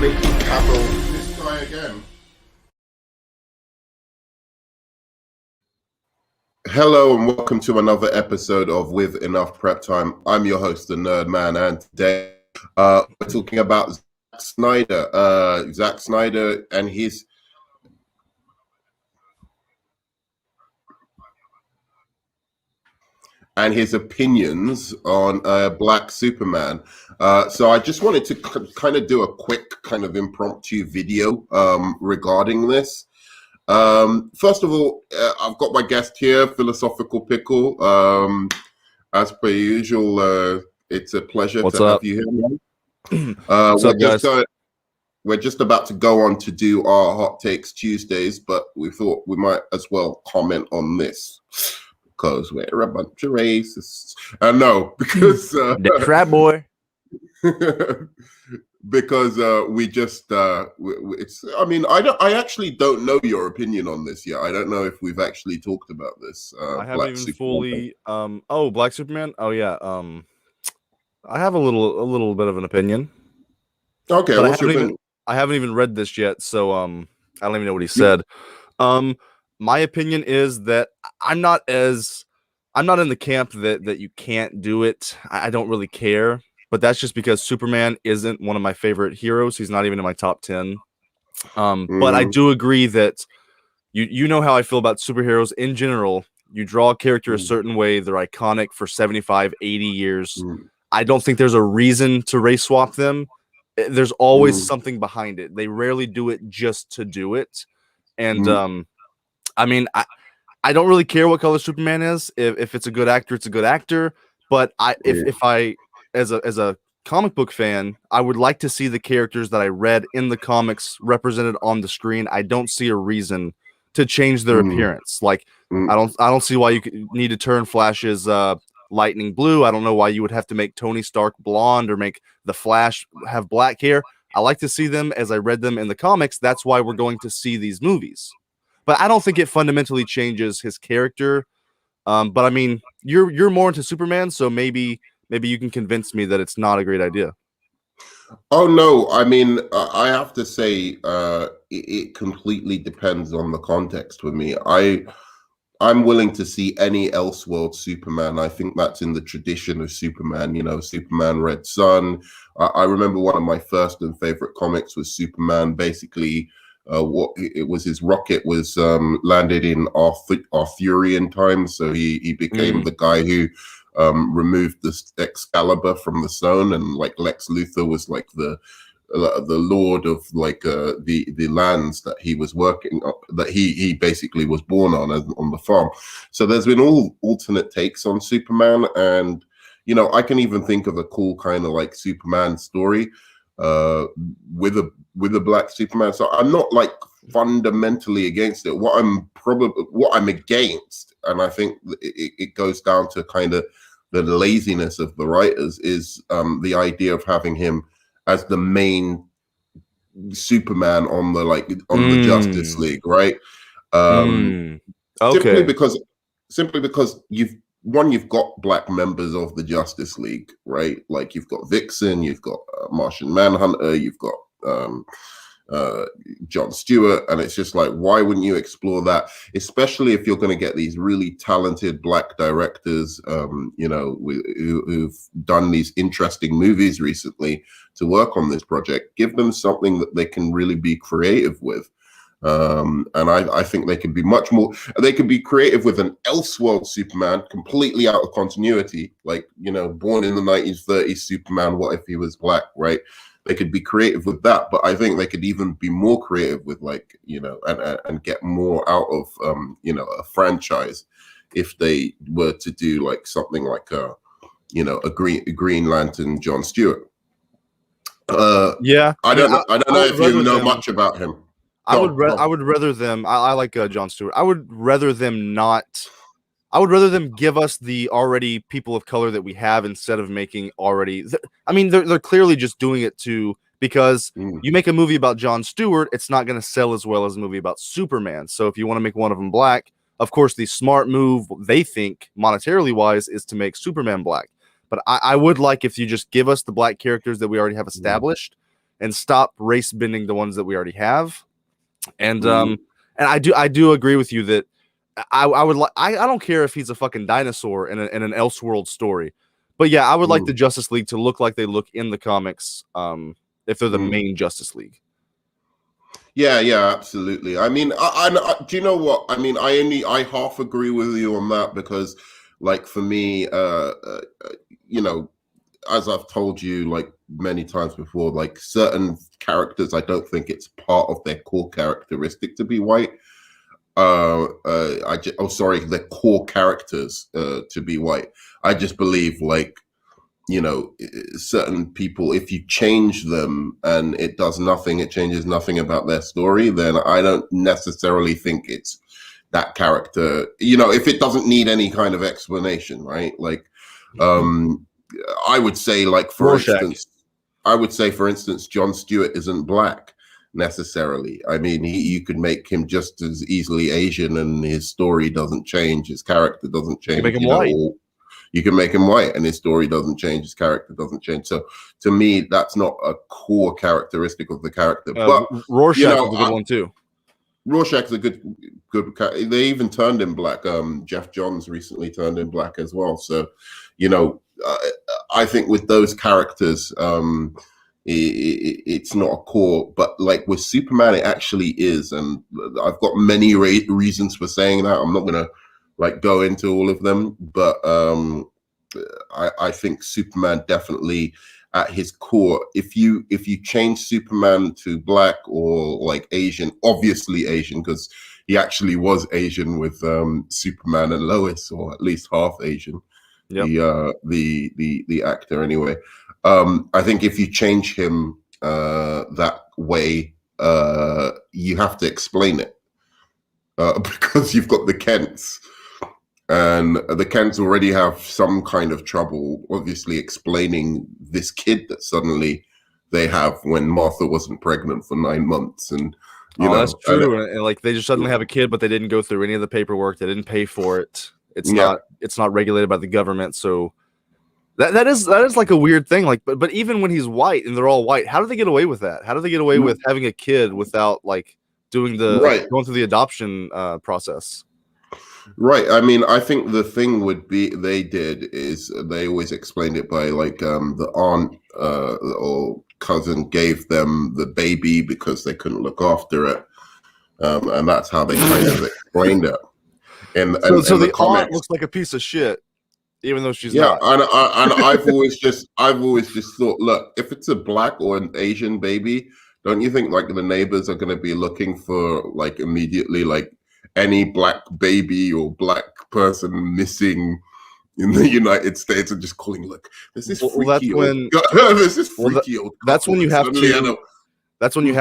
Mickey Cavill, this guy again. Hello and welcome to another episode of With Enough Prep Time. I'm your host, the Nerd Man, and today we're talking about Zack Snyder. Zack Snyder and his opinions on Black Superman. So I just wanted to kind of do a quick kind of impromptu video regarding this. First of all, I've got my guest here, Philosophical Pickle. As per usual, it's a pleasure What's to up? have you here. What's up, guys? We're just about to go on to do our Hot Takes Tuesdays, but we thought we might as well comment on this because we're a bunch of racists. No, because the crab boy. because we just it's. I mean, I actually don't know your opinion on this yet. I don't know if we've actually talked about this. I haven't even fully. Oh, Black Superman. Oh yeah. I have a little bit of an opinion. Okay, but what's your opinion? I haven't even read this yet, so I don't even know what he said. My opinion is that I'm not in the camp that you can't do it. I don't really care. But that's just because Superman isn't one of my favorite heroes. He's not even in my top 10. But I do agree that you know how I feel about superheroes in general. You draw a character a certain way. They're iconic for 75, 80 years. I don't think there's a reason to race swap them. There's always something behind it. They rarely do it just to do it. And I mean, I don't really care what color Superman is. If it's a good actor, it's a good actor. But if I as a comic book fan, I would like to see the characters that I read in the comics represented on the screen. I don't see a reason to change their appearance. Like I don't see why you need to turn Flash's lightning blue. I don't know why you would have to make Tony Stark blonde or make the Flash have black hair. I like to see them as I read them in the comics. That's why we're going to see these movies. But I don't think it fundamentally changes his character. But I mean, you're more into Superman, so maybe you can convince me that it's not a great idea. Oh no, I mean, I have to say, it completely depends on the context for me. I'm willing to see any Elseworld Superman. I think that's in the tradition of Superman. You know, Superman Red Sun. I remember one of my first and favorite comics was Superman. Basically, what it was, his rocket was landed in Arthurian times, so he became the guy who removed the Excalibur from the stone, and like Lex Luthor was like the lord of like the lands that he was working that he basically was born on the farm. So there's been all alternate takes on Superman, and you know, I can even think of a cool kind of like Superman story with a black Superman. So I'm not like fundamentally against it. What I'm against, and I think it goes down to kind of the laziness of the writers, is the idea of having him as the main Superman on the Justice League, right? Okay. Simply because you've got black members of the Justice League, right? Like you've got Vixen, you've got Martian Manhunter, you've got Jon Stewart, and it's just like, why wouldn't you explore that, especially if you're going to get these really talented black directors, you know, who've done these interesting movies recently to work on this project. Give them something that they can really be creative with. And I think they could be much more. They could be creative with an Elseworld Superman, completely out of continuity, like, you know, born in the 1930s Superman. What if he was black, right? They could be creative with that, but I think they could even be more creative with, like, you know, and get more out of you know, a franchise if they were to do like something like a Green Lantern Jon Stewart. Yeah, I don't know if you know much about him. I would rather them. I like Jon Stewart. I would rather them not. I would rather them give us the already people of color that we have instead of making already. I mean, they're clearly just doing it because you make a movie about Jon Stewart, it's not going to sell as well as a movie about Superman. So if you want to make one of them black, of course, the smart move they think monetarily wise is to make Superman black. But I would like if you just give us the black characters that we already have established. and stop race bending the ones that we already have. And Mm. and I do agree with you that I would like I don't care if he's a fucking dinosaur in an Elseworld story, but yeah, I would like the Justice League to look like they look in the comics, if they're the main Justice League. Yeah, yeah, absolutely. I mean, do you know what? I mean, I half agree with you on that because, like, for me, you know, as I've told you like many times before, like certain characters, I don't think it's part of their core characteristic to be white. Sorry, their core characters to be white. I just believe like, you know, certain people, if you change them and it does nothing, it changes nothing about their story, then I don't necessarily think it's that character, you know, if it doesn't need any kind of explanation, right? Like, I would say, like, for instance, Jon Stewart isn't black necessarily. I mean, you could make him just as easily Asian and his story doesn't change, his character doesn't change, You make him you know, white. or you can make him white and his story doesn't change, his character doesn't change. So to me, that's not a core characteristic of the character. But Rorschach you know, is a good one too. Rorschach's a good. They even turned him black. Jeff Johns recently turned him black as well. So, you know, I think with those characters, it's not a core. But like with Superman, it actually is, and I've got many reasons for saying that. I'm not gonna like go into all of them, but I think Superman definitely at his core, if you change Superman to black or like Asian, obviously Asian, because he actually was Asian with Superman and Lois, or at least half Asian. Yep. The actor anyway. I think if you change him that way, you have to explain it because you've got the Kents. And the Kents already have some kind of trouble, obviously, explaining this kid that suddenly they have when Martha wasn't pregnant for 9 months. And you know, that's true. And like they just suddenly have a kid, but they didn't go through any of the paperwork. They didn't pay for it. It's not regulated by the government. So that is like a weird thing. Like, but even when he's white and they're all white, how do they get away with that? How do they get away with having a kid without like doing going through the adoption process? Right. I mean, I think the thing they did is they always explained it by like the aunt or cousin gave them the baby because they couldn't look after it, and that's how they kind of explained it. So the aunt looks like a piece of shit, even though she's not. And I've always just thought, look, if it's a black or an Asian baby, don't you think like the neighbors are going to be looking for like immediately like any black baby or black person missing in the United States and just calling, look, this is freaky. That's when you have to. That's when you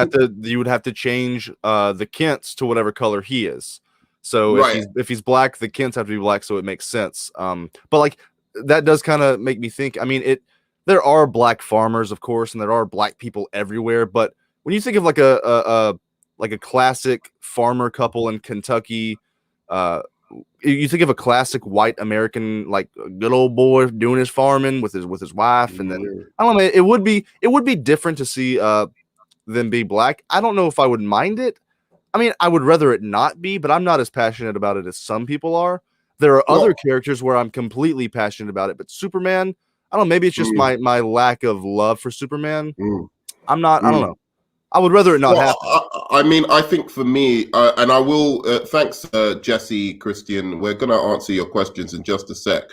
would have to change the Kents to whatever color he is. So if he's black, the Kents have to be black, so it makes sense. But like that does kind of make me think. I mean, there are black farmers, of course, and there are black people everywhere. But when you think of like a classic farmer couple in Kentucky, you think of a classic white American, like a good old boy doing his farming with his wife, and then I don't know, it would be different to see them be black. I don't know if I would mind it. I mean, I would rather it not be, but I'm not as passionate about it as some people are. There are other characters where I'm completely passionate about it, but Superman, I don't know, maybe it's just my lack of love for Superman. I'm not, I don't know. I would rather it not happen. I mean, I think for me, and I will, thanks, Jesse, Christian, we're going to answer your questions in just a sec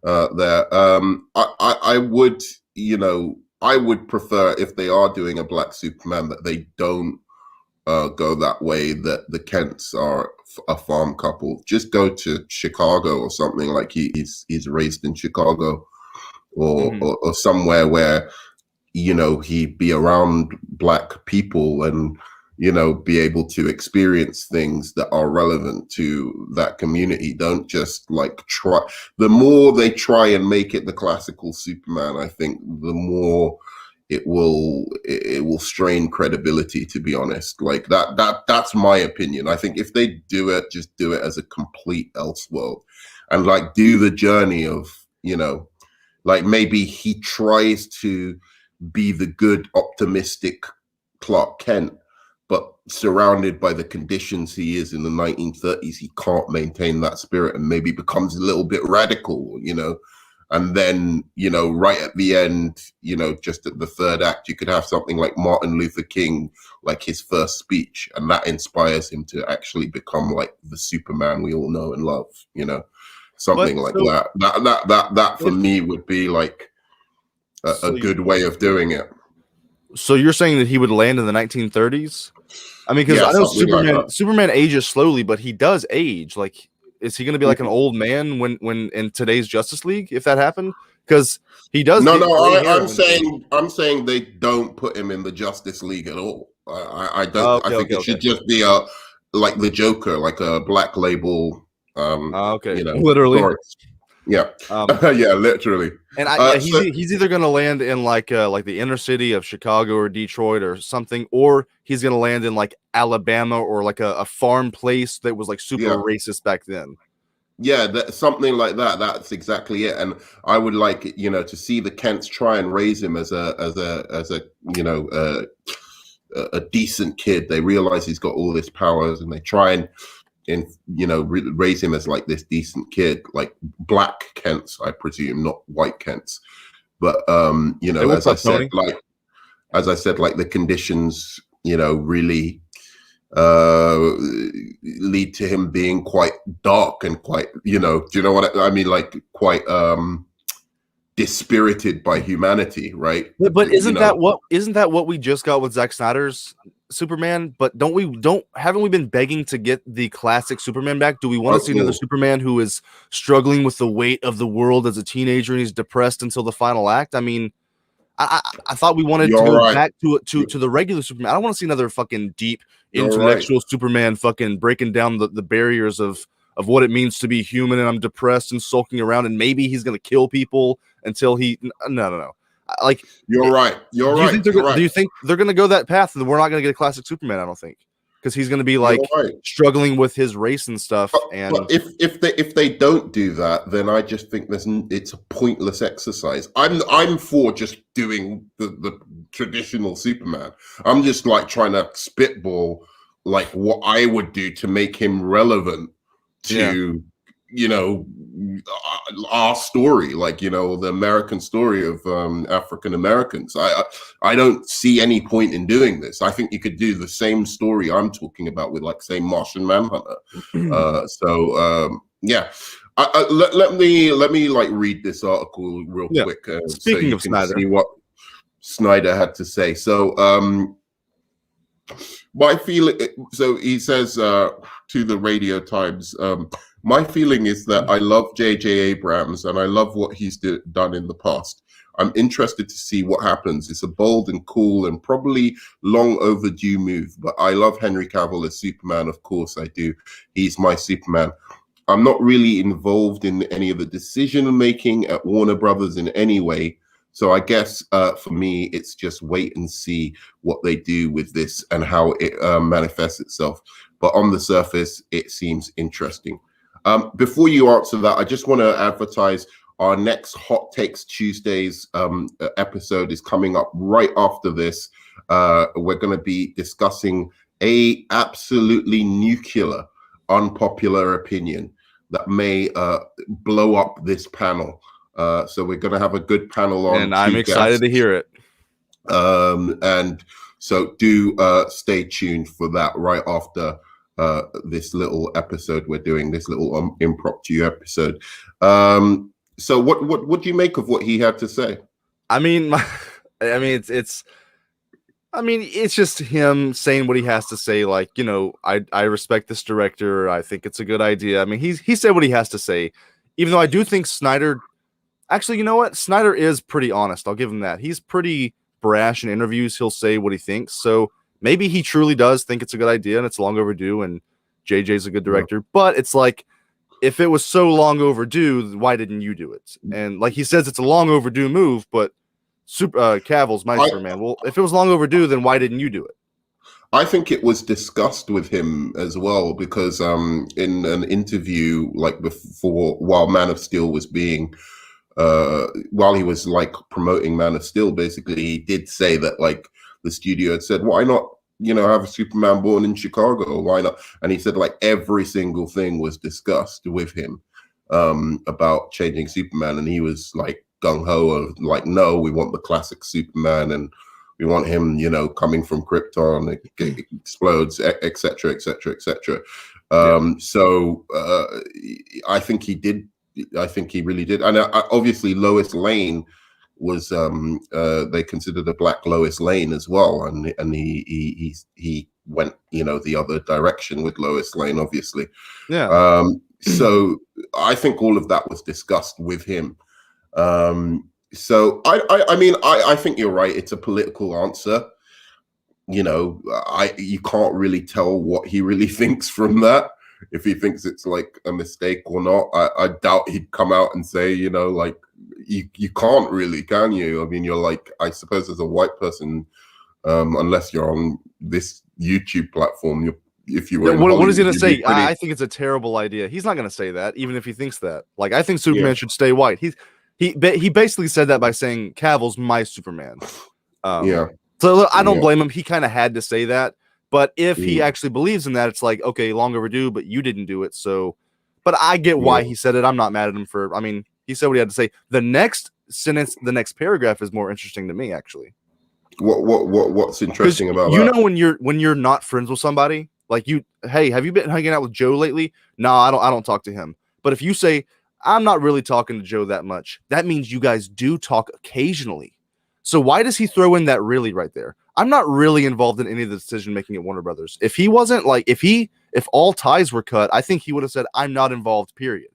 there. I would, you know, I would prefer if they are doing a black Superman that they don't go that way, that the Kents are a farm couple. Just go to Chicago or something, like he's raised in Chicago or somewhere where, you know, he'd be around black people and, you know, be able to experience things that are relevant to that community. Don't just like try. The more they try and make it the classical Superman, I think the more it will strain credibility, to be honest. Like that's my opinion. I think if they do it, just do it as a complete Elseworld and like do the journey of, you know, like maybe he tries to be the good, optimistic Clark Kent, but surrounded by the conditions he is in the 1930s, he can't maintain that spirit and maybe becomes a little bit radical, And then, right at the end, just at the third act, you could have something like Martin Luther King, like his first speech, and that inspires him to actually become like the Superman we all know and love, something like that. That for me would be like a good way of doing it. So you're saying that he would land in the 1930s? I mean, because I know Superman ages slowly, but he does age. Like, is he going to be like an old man when in today's Justice League if that happened? Because he does. I'm saying they don't put him in the Justice League at all. I don't. I think it should just be like the Joker, like a Black Label. Literally. Story. Yeah, yeah, literally. And he's either going to land in like the inner city of Chicago or Detroit or something, or he's going to land in like Alabama or like a farm place that was like super racist back then. Yeah, something like that. That's exactly it. And I would like to see the Kents try and raise him as a decent kid. They realize he's got all this powers, and they try and raise him as like this decent kid, like black Kents, I presume, not white Kents. But as I said, like the conditions, really lead to him being quite dark and quite, do you know what I mean? Like quite dispirited by humanity, right? But isn't that what we just got with Zack Snyder's Superman? But haven't we been begging to get the classic Superman back? Do we want to see another Superman who is struggling with the weight of the world as a teenager and he's depressed until the final act? I mean, I thought we wanted to go back to the regular Superman. I don't want to see another fucking deep intellectual Superman fucking breaking down the barriers of what it means to be human, and I'm depressed and sulking around, and maybe he's gonna kill people until he no. Like you're right. Do you think they're gonna go that path? And we're not gonna get a classic Superman, I don't think, because he's gonna be like struggling with his race and stuff. But if they don't do that, then I just think it's a pointless exercise. I'm for just doing the traditional Superman. I'm just like trying to spitball like what I would do to make him relevant to our story, like the American story of African Americans. I don't see any point in doing this. I think you could do the same story I'm talking about with like say Martian Manhunter. Let me like read this article real quick so you can see what Snyder had to say. So my feeling, so he says to the Radio Times, my feeling is that I love J.J. Abrams and I love what he's done in the past. I'm interested to see what happens. It's a bold and cool and probably long overdue move, but I love Henry Cavill as Superman. Of course I do. He's my Superman. I'm not really involved in any of the decision making at Warner Brothers in any way. So I guess for me, it's just wait and see what they do with this and how it manifests itself. But on the surface, it seems interesting. Before you answer that, I just want to advertise our next Hot Takes Tuesdays episode is coming up right after this. We're going to be discussing a absolutely nuclear, unpopular opinion that may blow up this panel. So we're going to have a good panel on. And I'm excited to hear it. And so do stay tuned for that right after this little episode we're doing, this little impromptu episode. So what do you make of what he had to say? It's just him saying what he has to say. Like, I respect this director. I think it's a good idea. I mean, he said what he has to say, even though I do think Snyder. Actually, you know what? Snyder is pretty honest. I'll give him that. He's pretty brash in interviews. He'll say what he thinks. So maybe he truly does think it's a good idea and it's long overdue and JJ's a good director. Yeah. But it's like, if it was so long overdue, why didn't you do it? And like he says, it's a long overdue move, but Cavill's my Superman. Well, if it was long overdue, then why didn't you do it? I think it was discussed with him as well, because in an interview like before, while Man of Steel was being while he was like promoting Man of Steel, basically, he did say that like the studio had said, why not, have a Superman born in Chicago? Why not? And he said like every single thing was discussed with him about changing Superman, and he was like gung ho of like, no, we want the classic Superman, and we want him, coming from Krypton, it explodes, etc., etc., etc. So I think he did. I think he really did, and obviously Lois Lane was they considered a black Lois Lane as well, and he went the other direction with Lois Lane, obviously. Yeah. So I think all of that was discussed with him. So I mean I think you're right. It's a political answer. You can't really tell what he really thinks from that. If he thinks it's like a mistake or not, I doubt he'd come out and say, like you can't really, can you? I mean, you're like, I suppose as a white person, unless you're on this YouTube platform, if you were, what is he gonna say? I think it's a terrible idea. He's not gonna say that, even if he thinks that. Like, I think Superman should stay white. He basically said that by saying Cavill's my Superman. So I don't blame him. He kind of had to say that. But if he actually believes in that, it's like, okay, long overdue, but you didn't do it. So, but I get why he said it. I'm not mad at him for, I mean, he said what he had to say. The next sentence, the next paragraph is more interesting to me, actually. What's interesting about that? When you're not friends with somebody, like hey, have you been hanging out with Joe lately? No, I don't talk to him. But if you say, I'm not really talking to Joe that much, that means you guys do talk occasionally. So why does he throw in that really right there? I'm not really involved in any of the decision making at Warner Brothers. If he wasn't like, if all ties were cut, I think he would have said, I'm not involved, period.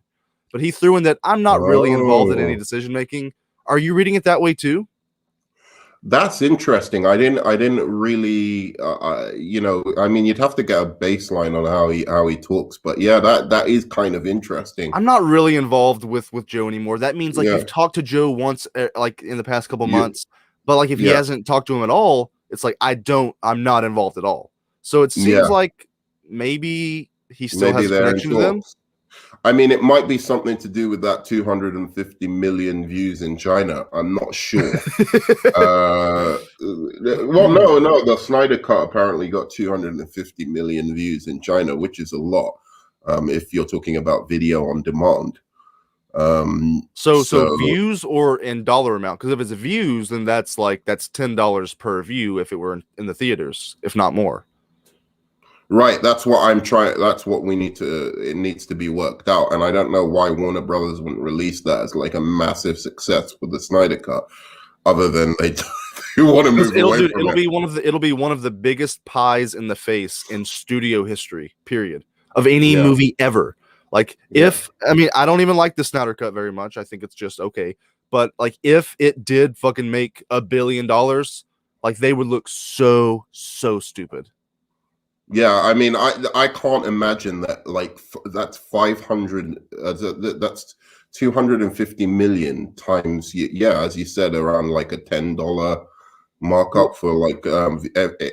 But he threw in that I'm not really involved in any decision making. Are you reading it that way too? That's interesting. I didn't really, I mean, you'd have to get a baseline on how he talks, but yeah, that is kind of interesting. I'm not really involved with Joe anymore. That means like you've talked to Joe once, like in the past couple months, but like if he hasn't talked to him at all, it's like I'm not involved at all. So it seems like maybe he still has a connection to them. I mean, it might be something to do with that 250 million views in China. I'm not sure. Well, no, the Snyder Cut apparently got 250 million views in China, which is a lot. If you're talking about video on demand. So views or in dollar amount? Because if it's views, then that's $10 per view if it were in the theaters, if not more. Right, that's what I'm trying. That's what it needs to be worked out, and I don't know why Warner Brothers wouldn't release that as like a massive success with the Snyder Cut, other than they want to move away from it. It'll be one of the biggest pies in the face in studio history, period, of any movie ever. Like I don't even like the Snyder Cut very much. I think it's just okay, but like if it did fucking make $1 billion, like they would look so stupid. Yeah, I mean, I can't imagine that. Like that's 500. That's 250 million times. Yeah, as you said, around like a $10 markup for like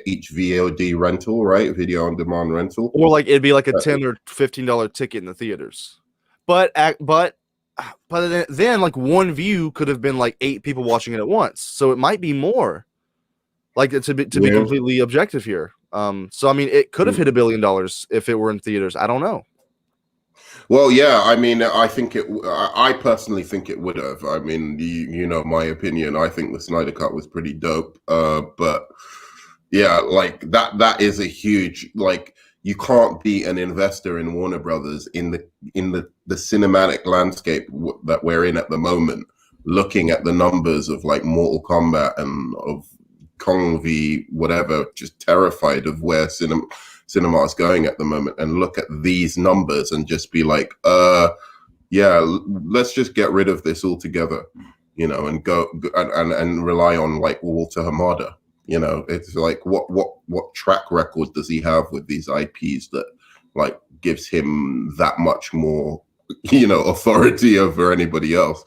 each VOD rental, right? Video on demand rental, or like it'd be like a $10 or $15 ticket in the theaters. But then like one view could have been like 8 people watching it at once, so it might be more. Like to be completely objective here. So I mean, it could have hit $1 billion if it were in theaters. I don't know. Well, yeah, I mean, I personally think it would have. I mean, you know my opinion. I think the Snyder Cut was pretty dope. But yeah, like that is a huge, like, you can't be an investor in Warner Brothers in the cinematic landscape that we're in at the moment, looking at the numbers of like Mortal Kombat and of Kong v whatever, just terrified of where cinema is going at the moment, and look at these numbers and just be like, let's just get rid of this altogether, and go and rely on like Walter Hamada. It's like what track record does he have with these IPs that like gives him that much more authority over anybody else?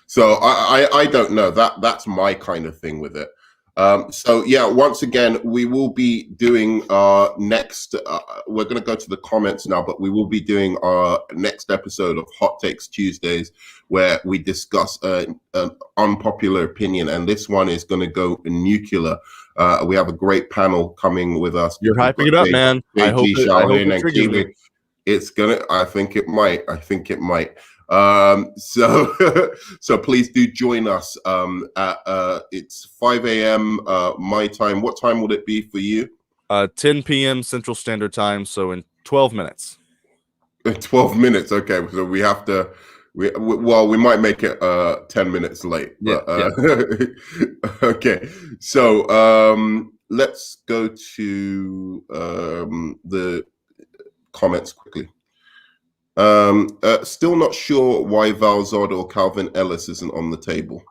So I don't know. That's my kind of thing with it. So yeah, once again, we will be doing our next. We're going to go to the comments now, but we will be doing our next episode of Hot Takes Tuesdays, where we discuss an unpopular opinion, and this one is going to go nuclear. We have a great panel coming with us. You're hyping it up, man. I hope it and triggers Kiwi. me. It's gonna. I think it might. So so please do join us at it's 5 a.m. My time. What time would it be for you? 10 p.m. Central Standard Time, so in 12 minutes. 12 minutes. Okay, so we have to. We might make it 10 minutes late. But, okay, so let's go to the comments quickly. Still not sure why Val Zod or Calvin Ellis isn't on the table.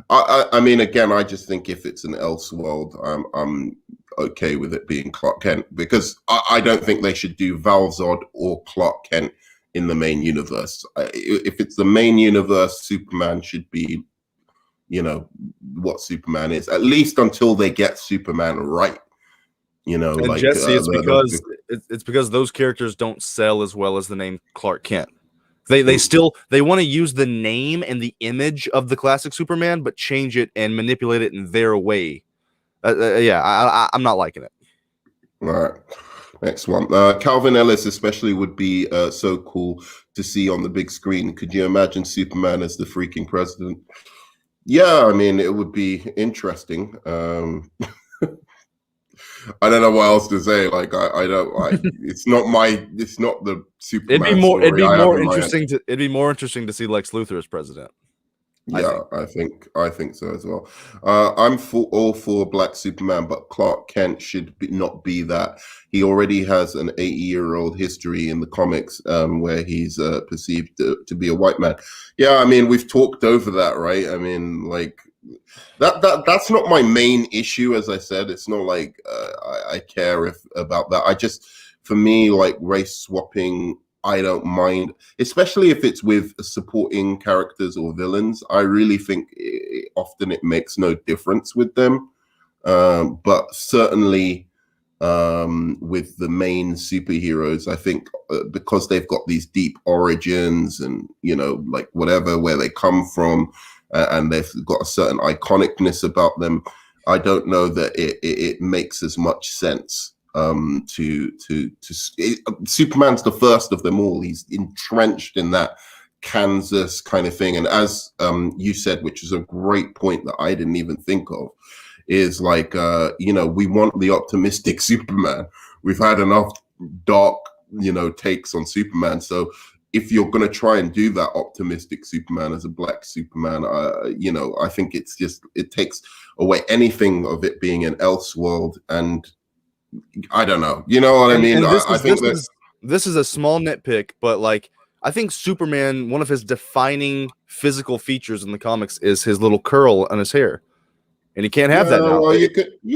I mean, again, I just think if it's an Elseworld, I'm okay with it being Clark Kent, because I don't think they should do Val Zod or Clark Kent in the main universe. If it's the main universe, Superman should be, what Superman is, at least until they get Superman right. And like Jesse, it's because those characters don't sell as well as the name Clark Kent. They want to use the name and the image of the classic Superman, but change it and manipulate it in their way. I'm not liking it. All right, next one. Calvin Ellis especially would be so cool to see on the big screen. Could you imagine Superman as the freaking president? Yeah, I mean, it would be interesting. I don't know what else to say. Like, it's not the Superman. It'd be more interesting to see Lex Luthor as president. Yeah, I think so as well. I'm all for Black Superman, but Clark Kent should not be that. He already has an 80-year-old history in the comics where he's perceived to be a white man. Yeah, I mean, we've talked over that, right? I mean, like, that's not my main issue. As I said, it's not like I care about that. For me, like, race swapping, I don't mind, especially if it's with supporting characters or villains. I really think often it makes no difference with them. But certainly with the main superheroes, I think because they've got these deep origins and, like whatever, where they come from, and they've got a certain iconicness about them, I don't know that it makes as much sense. Superman's the first of them all. He's entrenched in that Kansas kind of thing, and as you said, which is a great point that I didn't even think of, is like we want the optimistic Superman. We've had enough dark takes on Superman, so if you're going to try and do that optimistic Superman as a Black Superman, I think it takes away anything of it being an Elseworld. And I don't know. You know what I mean? This is a small nitpick, but like, I think Superman, one of his defining physical features in the comics is his little curl on his hair, and he can't have that now. Well, you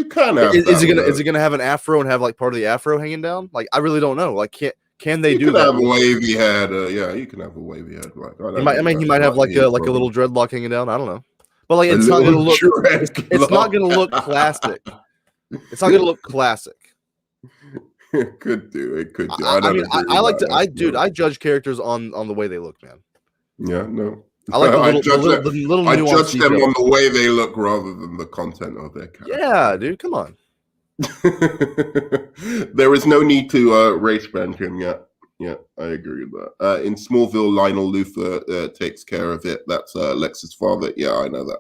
can't have. Is he gonna have an afro and have like part of the afro hanging down? Like, I really don't know. Like, can they do that? Have a wavy head. Yeah, you can have a wavy head. Like, he might have like a little dreadlock hanging down. I don't know, but like, it's not gonna look. It's not gonna look classic. It's not gonna look classic. It could do. I judge characters on the way they look, man. Yeah, no. I like the little I judge them on the way they look rather than the content of their character. Yeah, dude, come on. There is no need to race band him yet. Yeah, I agree with that. In Smallville, Lionel Luthor takes care of it. That's Lex's father. Yeah, I know that.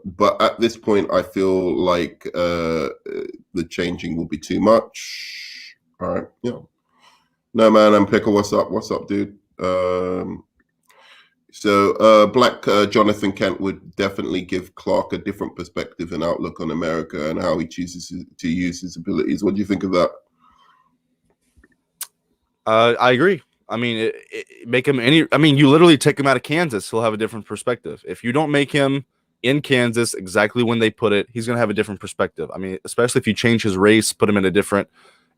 But at this point, I feel like the changing will be too much. All right, yeah. No, man, I'm Pickle. What's up? What's up, dude? So Black Jonathan Kent would definitely give Clark a different perspective and outlook on America and how he chooses to use his abilities. What do you think of that? I agree. I mean, make him you literally take him out of Kansas, he'll have a different perspective. If you don't make him in Kansas exactly when they put it, he's going to have a different perspective. I mean, especially if you change his race, put him in a different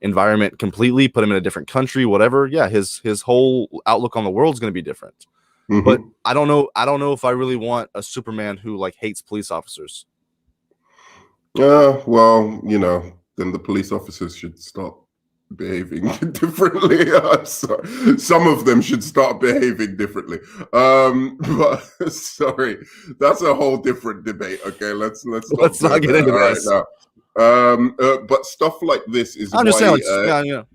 environment completely, put him in a different country, whatever. Yeah, his whole outlook on the world is going to be different. Mm-hmm. But I don't know if I really want a Superman who like hates police officers. Well, then the police officers should stop behaving differently. I'm sorry. Some of them should start behaving differently. But sorry, that's a whole different debate. Okay, let's not Let's go not get there. into All right this. now. But stuff like this is I'm just why. saying, like,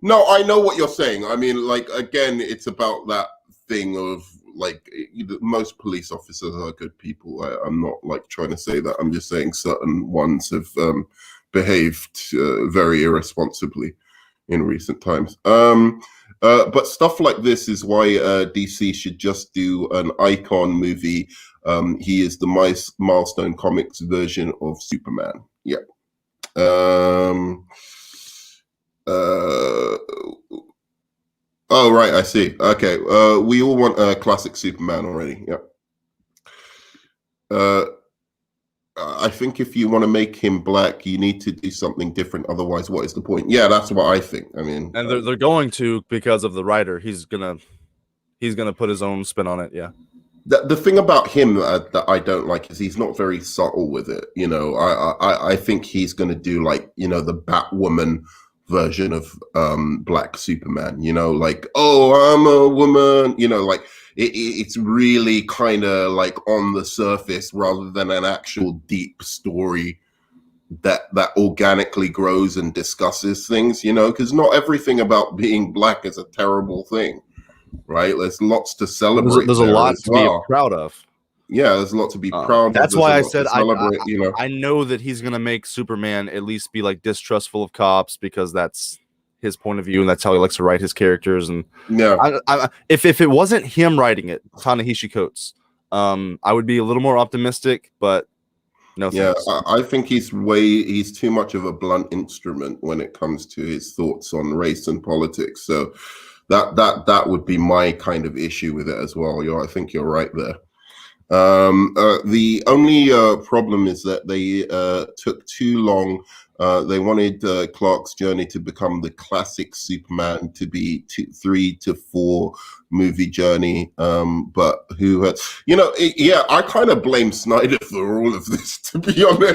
No, I know what you're saying. I mean, like, again, it's about that thing of like most police officers are good people. I'm not like trying to say that. I'm just saying certain ones have behaved very irresponsibly in recent times. But stuff like this is why DC should just do an icon movie. He is the milestone comics version of Superman. Yeah. Uh, oh, right, I see. Okay, we all want a classic Superman already. Yeah. I think if you want to make him black, you need to do something different. Otherwise, what is the point? Yeah, that's what I think. I mean, and they're going to, because of the writer. He's gonna put his own spin on it. Yeah. the thing about him that I don't like is he's not very subtle with it. I think he's going to do like the Batwoman version of Black Superman. Like, oh, I'm a woman. Like it's really kind of like on the surface rather than an actual deep story that organically grows and discusses things. Because not everything about being black is a terrible thing. Right, there's lots to celebrate. There's a there lot as to well. be proud of. Yeah, there's a lot to be proud of. That's There's why a I lot said to celebrate. I know that he's gonna make Superman at least be like distrustful of cops, because that's his point of view and that's how he likes to write his characters. And Yeah, if it wasn't him writing it, Ta-Nehisi Coates, I would be a little more optimistic. But no yeah. thanks. I think he's too much of a blunt instrument when it comes to his thoughts on race and politics. So that would be my kind of issue with it as well. I think you're right there. The only problem is that they took too long. They wanted Clark's journey to become the classic Superman to be 3 to 4 movie journey. But yeah, I kind of blame Snyder for all of this, to be honest.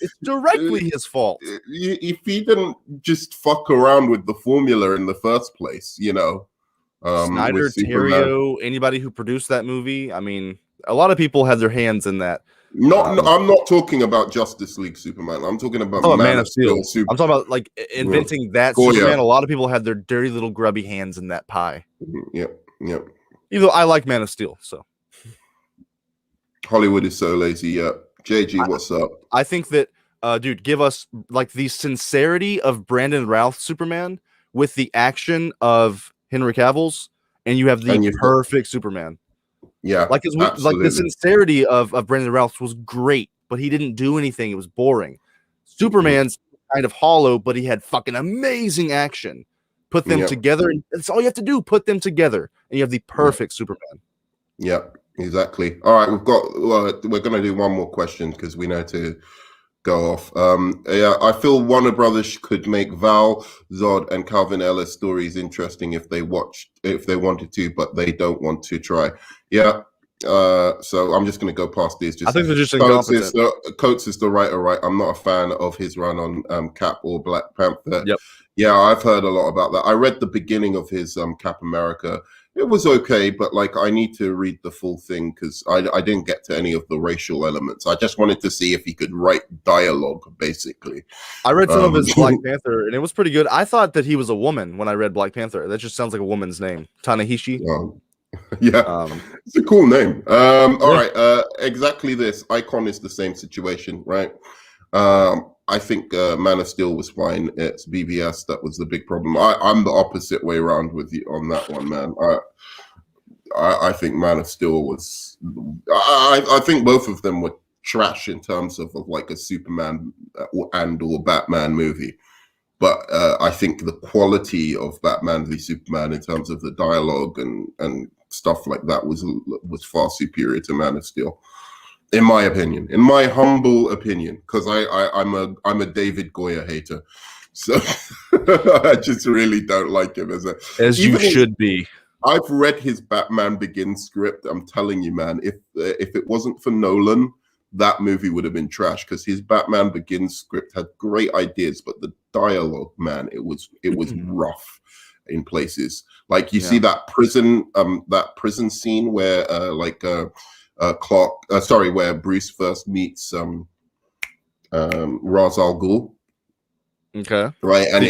It's directly his fault. If he didn't just fuck around with the formula in the first place, Snyder, Terrio, anybody who produced that movie. I mean, a lot of people had their hands in that. I'm not talking about Justice League Superman. I'm talking about Man of Steel. I'm talking about like inventing that Superman. A lot of people had their dirty little grubby hands in that pie. Yep. Even though I like Man of Steel, so Hollywood is so lazy. Yeah. JG, what's up? I think that, dude, give us like the sincerity of Brandon Routh Superman with the action of Henry Cavill's, and you have the perfect Superman. Yeah, like the sincerity of Brandon Routh was great, but he didn't do anything. It was boring. Superman's kind of hollow, but he had fucking amazing action. Put them together, and that's all you have to do. Put them together, and you have the perfect Superman. Yeah, exactly. All right, we're gonna do one more question because we know to go off. Yeah, I feel Warner Brothers could make Val, Zod, and Calvin Ellis stories interesting if they wanted to, but they don't want to try. Yeah. So I'm just going to go past these. I think they're just incompetent. Coates is the writer, right? I'm not a fan of his run on Cap or Black Panther. Yep. Yeah, I've heard a lot about that. I read the beginning of his Cap America. It was okay, but like I need to read the full thing because I didn't get to any of the racial elements. I just wanted to see if he could write dialogue, basically. I read some of his Black Panther, and it was pretty good. I thought that he was a woman when I read Black Panther. That just sounds like a woman's name, Ta-Nehisi. Yeah, it's a cool name. All right, exactly this. Icon is the same situation, right? I think Man of Steel was fine. It's BBS that was the big problem. I'm the opposite way around with you on that one, man. I think Man of Steel was. I think both of them were trash in terms of like a Superman and or Batman movie. But I think the quality of Batman v Superman in terms of the dialogue and stuff like that was far superior to Man of Steel. In my opinion, in my humble opinion, because I'm a David Goyer hater, so I just really don't like him as you should be. I've read his Batman Begins script. I'm telling you, man, if it wasn't for Nolan, that movie would have been trash, because his Batman Begins script had great ideas, but the dialogue, man, it was rough in places. Like you see that prison scene where where Bruce first meets Ra's al Ghul. Okay. Right, and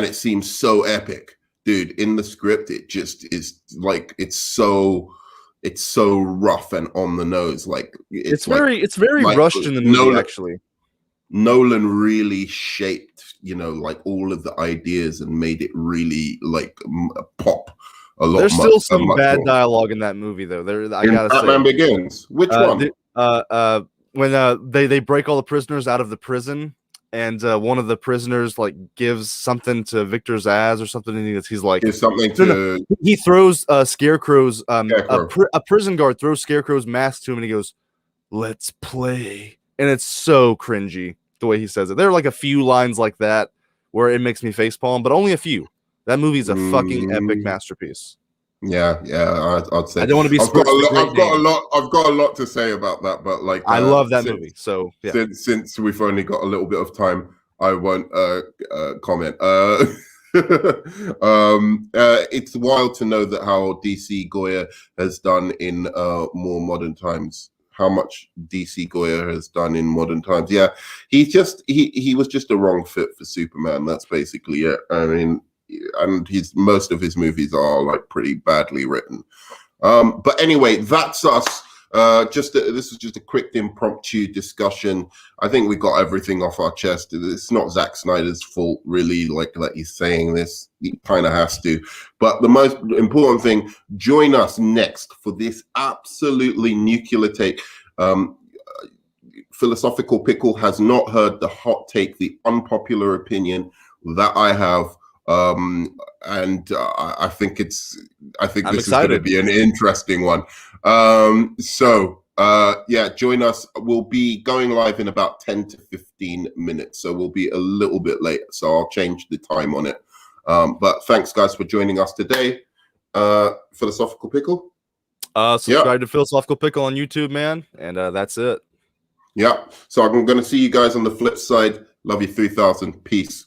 it seems so epic, dude. In the script, it just is like it's so rough and on the nose. Like it's very rushed in the movie. Actually, Nolan really shaped, like all of the ideas and made it really like pop a lot. There's still some bad dialogue in that movie, though. I gotta say, Batman Begins. Which one? When they break all the prisoners out of the prison, and one of the prisoners like gives something to Victor Zsasz or something, and he's like, gives something to. He throws Scarecrow's a prison guard throws Scarecrow's mask to him, and he goes, "Let's play," and it's so cringy the way he says it. There are like a few lines like that where it makes me facepalm, but only a few. That movie's a fucking epic masterpiece. Yeah, I'd say. I don't want to be. I've got a lot to say about that, but like I love that movie. So yeah. Since we've only got a little bit of time, I won't comment. It's wild to know that how DC Goya has done in more modern times. How much DC Goya has done in modern times. Yeah, he was just a wrong fit for Superman. That's basically it. I mean. And most of his movies are like pretty badly written. But anyway, that's us. This is just a quick impromptu discussion. I think we got everything off our chest. It's not Zack Snyder's fault, really, like that he's saying this. He kind of has to. But the most important thing, join us next for this absolutely nuclear take. Philosophical Pickle has not heard the hot take, the unpopular opinion that I have. I think this is going to be an interesting one. Join us. We'll be going live in about 10 to 15 minutes, so we'll be a little bit late, so I'll change the time on it. But thanks guys for joining us today. Philosophical Pickle, subscribe to Philosophical Pickle on YouTube, man, and that's it. So I'm going to see you guys on the flip side. Love you 3000. Peace.